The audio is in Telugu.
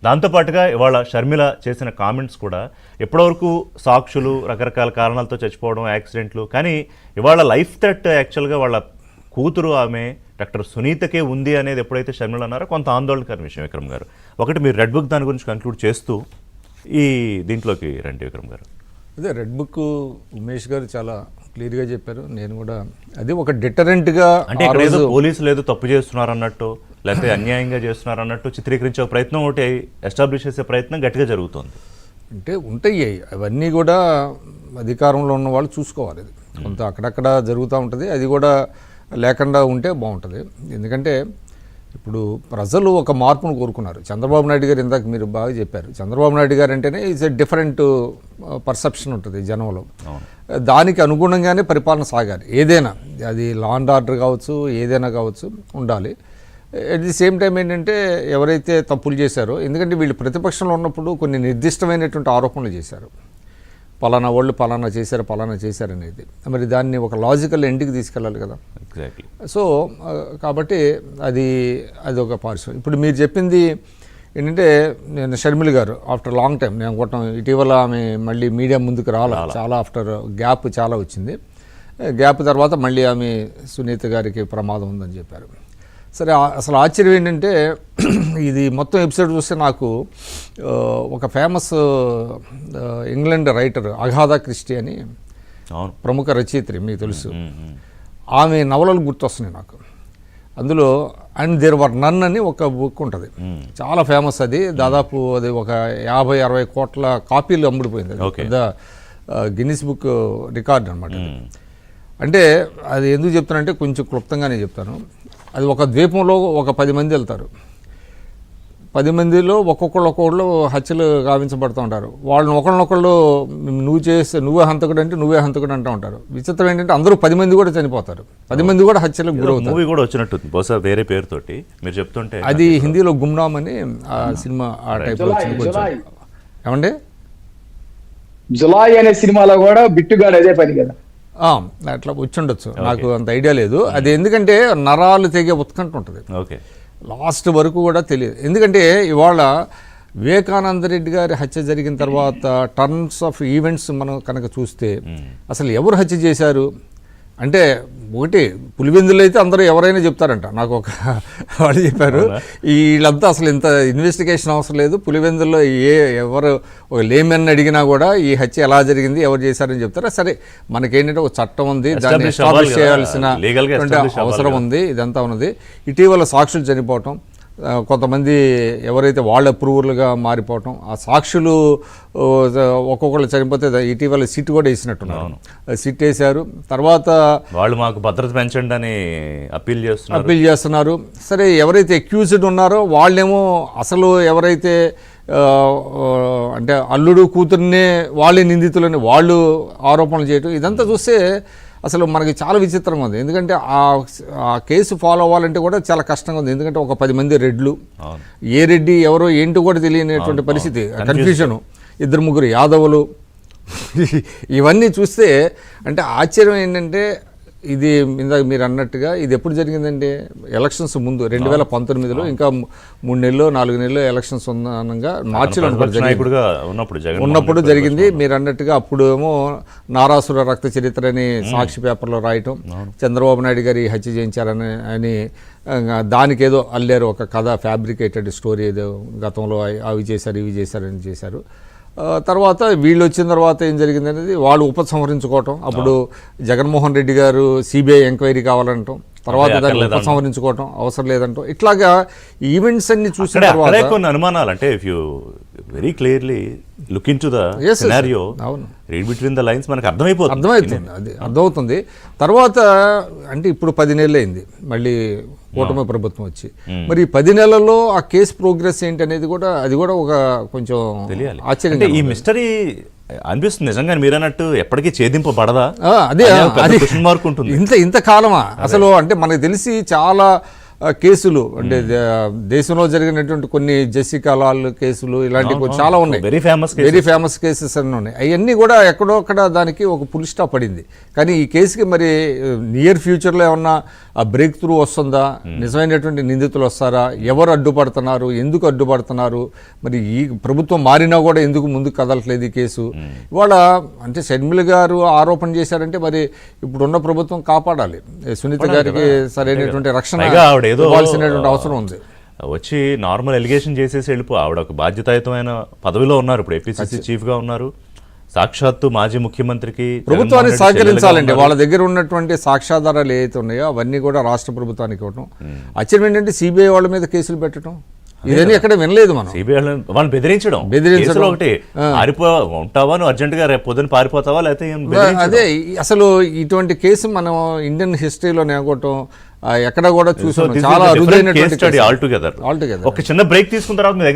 దాంతోపాటుగా ఇవాళ షర్మిల చేసిన కామెంట్స్ కూడా ఎప్పటివరకు సాక్షులు రకరకాల కారణాలతో చచ్చిపోవడం, యాక్సిడెంట్లు, కానీ ఇవాళ లైఫ్ థ్రెట్ యాక్చువల్గా వాళ్ళ కూతురు ఆమె డాక్టర్ సునీతకే ఉంది అనేది ఎప్పుడైతే షర్మిల అన్నారో కొంత ఆందోళనకర విషయం. విక్రమ్ గారు, ఒకటి మీరు రెడ్ బుక్ దాని గురించి కంక్లూడ్ చేస్తూ ఈ దీంట్లోకి రండి విక్రమ్ గారు. అదే రెడ్ బుక్ ఉమేష్ గారు చాలా క్లియర్గా చెప్పారు. నేను కూడా అది ఒక డిటరెంట్గా, అంటే ఇక్కడ ఏదో పోలీసులు ఏదో తప్పు చేస్తున్నారు అన్నట్టు, లేకపోతే అన్యాయంగా చేస్తున్నారు అన్నట్టు చిత్రీకరించే ప్రయత్నం, ఒకటి ఎస్టాబ్లిష్ చేసే ప్రయత్నం గట్టిగా జరుగుతుంది. అంటే ఉంటాయి అవన్నీ కూడా అధికారంలో ఉన్న వాళ్ళు చూసుకోవాలి. అది కొంత అక్కడక్కడ జరుగుతూ ఉంటుంది. అది కూడా లేకుండా ఉంటే బాగుంటుంది. ఎందుకంటే ఇప్పుడు ప్రజలు ఒక మార్పును కోరుకున్నారు. చంద్రబాబు నాయుడు గారు ఇందాక మీరు బాగా చెప్పారు, చంద్రబాబు నాయుడు గారు అంటేనే ఈజ్ ఎ డిఫరెంట్ పర్సెప్షన్ ఉంటుంది జనంలో. దానికి అనుగుణంగానే పరిపాలన సాగాలి. ఏదైనా అది లా అండ్ ఆర్డర్ కావచ్చు, ఏదైనా కావచ్చు ఉండాలి. అట్ ది సేమ్ టైం ఏంటంటే ఎవరైతే తప్పులు చేశారో, ఎందుకంటే వీళ్ళు ప్రతిపక్షంలో ఉన్నప్పుడు కొన్ని నిర్దిష్టమైనటువంటి ఆరోపణలు చేశారు, పలానా వాళ్ళు పలానా చేశారు అనేది. మరి దాన్ని ఒక లాజికల్ ఎండ్కి తీసుకెళ్ళాలి కదా. ఎగ్జాక్ట్లీ. సో కాబట్టి అది ఒక పార్శ్వం. ఇప్పుడు మీరు చెప్పింది ఏంటంటే, నేను షర్మిల గారు ఆఫ్టర్ లాంగ్ టైం నేను అనుకుంటాం ఇటీవల ఆమె మళ్ళీ మీడియా ముందుకు చాలా ఆఫ్టర్ గ్యాప్ చాలా వచ్చింది. గ్యాప్ తర్వాత మళ్ళీ ఆమె సునీత గారికి ప్రమాదం ఉందని చెప్పారు. సరే, అసలు ఆశ్చర్యం ఏంటంటే ఇది మొత్తం ఎపిసోడ్ చూస్తే నాకు ఒక famous England writer Agatha Christie అని ప్రముఖ రచయిత్రి, మీకు తెలుసు, ఆమె నవలలు గుర్తొస్తున్నాయి నాకు. అందులో అండ్ దేర్ వర్ నన్ అని ఒక బుక్ ఉంటుంది, చాలా ఫేమస్. అది దాదాపు అది ఒక 50-60 కోట్ల కాపీలు అమ్ముడిపోయింది. పెద్ద గిన్నిస్ బుక్ రికార్డ్ అనమాట. అంటే అది ఎందుకు చెప్తానంటే కొంచెం క్లుప్తంగానే చెప్తాను. అది ఒక ద్వీపంలో ఒక 10 మంది వెళ్తారు. 10 మందిలో ఒక్కొక్కళ్ళు హత్యలు గావించబడుతూ ఉంటారు. వాళ్ళని ఒకళ్ళనొకళ్ళు నువ్వే హంతకుడు అంటే నువ్వే హంతకుడు అంటూ ఉంటారు. విచిత్రం ఏంటంటే అందరూ 10 మంది కూడా చనిపోతారు, 10 మంది కూడా హత్యలకు గురవుతారు. మూవీ కూడా వచ్చినట్టు బహుశా వేరే పేరుతోటి మీరు చెప్తుంటే, అది హిందీలో గుమ్నామ్ అని ఆ సినిమా ఆ టైప్లో వచ్చింది. కొంచెం ఏమండి, జులాయి అనే సినిమాలో కూడా బిట్టుగాడు అదే పని కదా. అట్లా వచ్చి ఉండొచ్చు, నాకు అంత ఐడియా లేదు. అది ఎందుకంటే నరాలు తెగే ఉత్కంఠ ఉంటుంది, లాస్ట్ వరకు కూడా తెలియదు. ఎందుకంటే ఇవాళ వివేకానంద రెడ్డి గారి హత్య జరిగిన తర్వాత టర్న్స్ ఆఫ్ ఈవెంట్స్ మనం కనుక చూస్తే అసలు ఎవరు హత్య చేశారు అంటే, ఒకటి పులివెందులు అయితే అందరూ ఎవరైనా చెప్తారంట. నాకు ఒక వాళ్ళు చెప్పారు, వీళ్ళంతా అసలు ఇంత ఇన్వెస్టిగేషన్ అవసరం లేదు, పులివెందుల్లో ఎవరు ఒక లేమెన్ అడిగినా కూడా ఈ హత్య ఎలా జరిగింది, ఎవరు చేశారని చెప్తారా. సరే, మనకేంటంటే ఒక చట్టం ఉంది, దాన్ని ఎస్టాబ్లిష్ చేయాల్సిన అవసరం ఉంది, ఇదంతా ఉన్నది. ఇటీవల సాక్షులు చనిపోవటం, కొంతమంది ఎవరైతే వాళ్ళ అప్రూవర్లుగా మారిపోవటం, ఆ సాక్షులు ఒక్కొక్కళ్ళు చనిపోతే ఇటీవల సిట్ కూడా వేసినట్టున్నారు, సిట్ వేశారు. తర్వాత వాళ్ళు మాకు భద్రత పెంచండి అని అప్పీల్ చేస్తున్నారు. సరే, ఎవరైతే అక్యూజ్డ్ ఉన్నారో వాళ్ళేమో అసలు ఎవరైతే అంటే అల్లుడు కూతుర్నే వాళ్ళే నిందితులని వాళ్ళు ఆరోపణలు చేయటం, ఇదంతా చూస్తే అసలు మనకి చాలా విచిత్రంగా ఉంది. ఎందుకంటే ఆ కేసు ఫాలో అవ్వాలంటే కూడా చాలా కష్టంగా ఉంది. ఎందుకంటే ఒక 10 మంది రెడ్లు, ఏ రెడ్డి ఎవరో ఏంటో కూడా తెలియనటువంటి పరిస్థితి, కన్ఫ్యూజను, 2-3 యాదవులు, ఇవన్నీ చూస్తే అంటే ఆశ్చర్యం ఏంటంటే, ఇది ఇందాక మీరు అన్నట్టుగా ఇది ఎప్పుడు జరిగిందంటే ఎలక్షన్స్ ముందు 2019లో, ఇంకా 3 నెలలు 4 నెలలు ఎలక్షన్స్ ఉండగా మార్చిలో ఉన్నప్పుడు జరిగింది. మీరు అన్నట్టుగా అప్పుడు ఏమో నారాసుర రక్త చరిత్ర అని సాక్షి పేపర్లో రాయటం, చంద్రబాబు నాయుడు గారి హత్య చేయించారని దానికి ఏదో అల్లారు, ఒక కథ, ఫ్యాబ్రికేటెడ్ స్టోరీ, ఏదో గతంలో అవి చేశారు ఇవి చేశారని చేశారు. తర్వాత వీళ్ళు వచ్చిన తర్వాత ఏం జరిగింది అనేది వాళ్ళు ఉపసంహరించుకోవటం. అప్పుడు జగన్మోహన్ రెడ్డి గారు సిబిఐ ఎంక్వైరీ కావాలంటాం, తర్వాత దాన్ని ఉపసంహరించుకోవటం, అవసరం లేదంటాం. ఇట్లాగా ఈవెంట్స్ అన్ని చూసిన తర్వాత కొన్ని అనుమానాలు, అంటే if you very clearly look in to the scenario, read between the lines, మనకు అర్థమవుతుంది. అది అర్థమవుతుంది. తర్వాత అంటే ఇప్పుడు 10 నెలలు అయింది మళ్ళీ కూటమి ప్రభుత్వం వచ్చి, మరి 10 నెలల్లో ఆ కేసు ప్రోగ్రెస్ ఏంటి అనేది కూడా అది కూడా ఒక కొంచెం ఆశ్చర్యం. ఈ మిస్టరీ అనిపిస్తుంది నిజంగా మీరు అన్నట్టు ఎప్పటికీ ఛేదింపబడదా, అదే ఇంత కాలమా అసలు. అంటే మనకు తెలిసి చాలా కేసులు అంటే దేశంలో జరిగినటువంటి కొన్ని జెసికా లాల్ కేసులు ఇలాంటివి చాలా ఉన్నాయి, వెరీ ఫేమస్ కేసెస్ అన్నీ ఉన్నాయి. అవన్నీ కూడా ఎక్కడో అక్కడ దానికి ఒక పుల్ స్టాప్ పడింది. కానీ ఈ కేసుకి మరి నియర్ ఫ్యూచర్లో ఏమన్నా బ్రేక్ త్రూ వస్తుందా, నిజమైనటువంటి నిందితులు వస్తారా, ఎవరు అడ్డుపడుతున్నారు, ఎందుకు అడ్డుపడుతున్నారు, మరి ఈ ప్రభుత్వం మారినా కూడా ఎందుకు ముందుకు కదలట్లేదు ఈ కేసు. ఇవాళ అంటే షర్మిల గారు ఆరోపణ చేశారంటే మరి ఇప్పుడున్న ప్రభుత్వం కాపాడాలి, సునీత గారికి సరైనటువంటి రక్షణ ఇవ్వాల్సినటువంటి అవసరం ఉంది. వచ్చి నార్మల్ ఎలిగేషన్ చేసేసి ఆవిడ ఒక బాధ్యతాయుతమైన పదవిలో ఉన్నారు, ఇప్పుడు ఏపీసీసీ చీఫ్ గా ఉన్నారు, సాక్షాత్తు మాజీ ముఖ్యమంత్రికి ప్రభుత్వానికి సహకరించాలండి. వాళ్ళ దగ్గర ఉన్నటువంటి సాక్ష్యాధారాలు ఏవైతే ఉన్నాయో అవన్నీ కూడా రాష్ట్ర ప్రభుత్వానికి ఇవ్వటం. ఆశ్చర్యం ఏంటంటే సిబిఐ వాళ్ళ మీద కేసులు పెట్టడం, ఇవన్నీ ఎక్కడ వినలేదు మనం. సిబిఐ వాళ్ళని బెదిరించడం ఒకటి, ఉంటావా నువ్వు అర్జెంట్ గా రేపు పొద్దున పారిపోతావా లేకపోతే అదే అసలు ఇటువంటి కేసు మనం ఇండియన్ హిస్టరీలో నేగొట్టం ఎక్కడ కూడా చూసాం. చాలా అరుదైనటువంటి ఆల్ టుగెదర్. ఒక చిన్న బ్రేక్ తీసుకున్న తర్వాత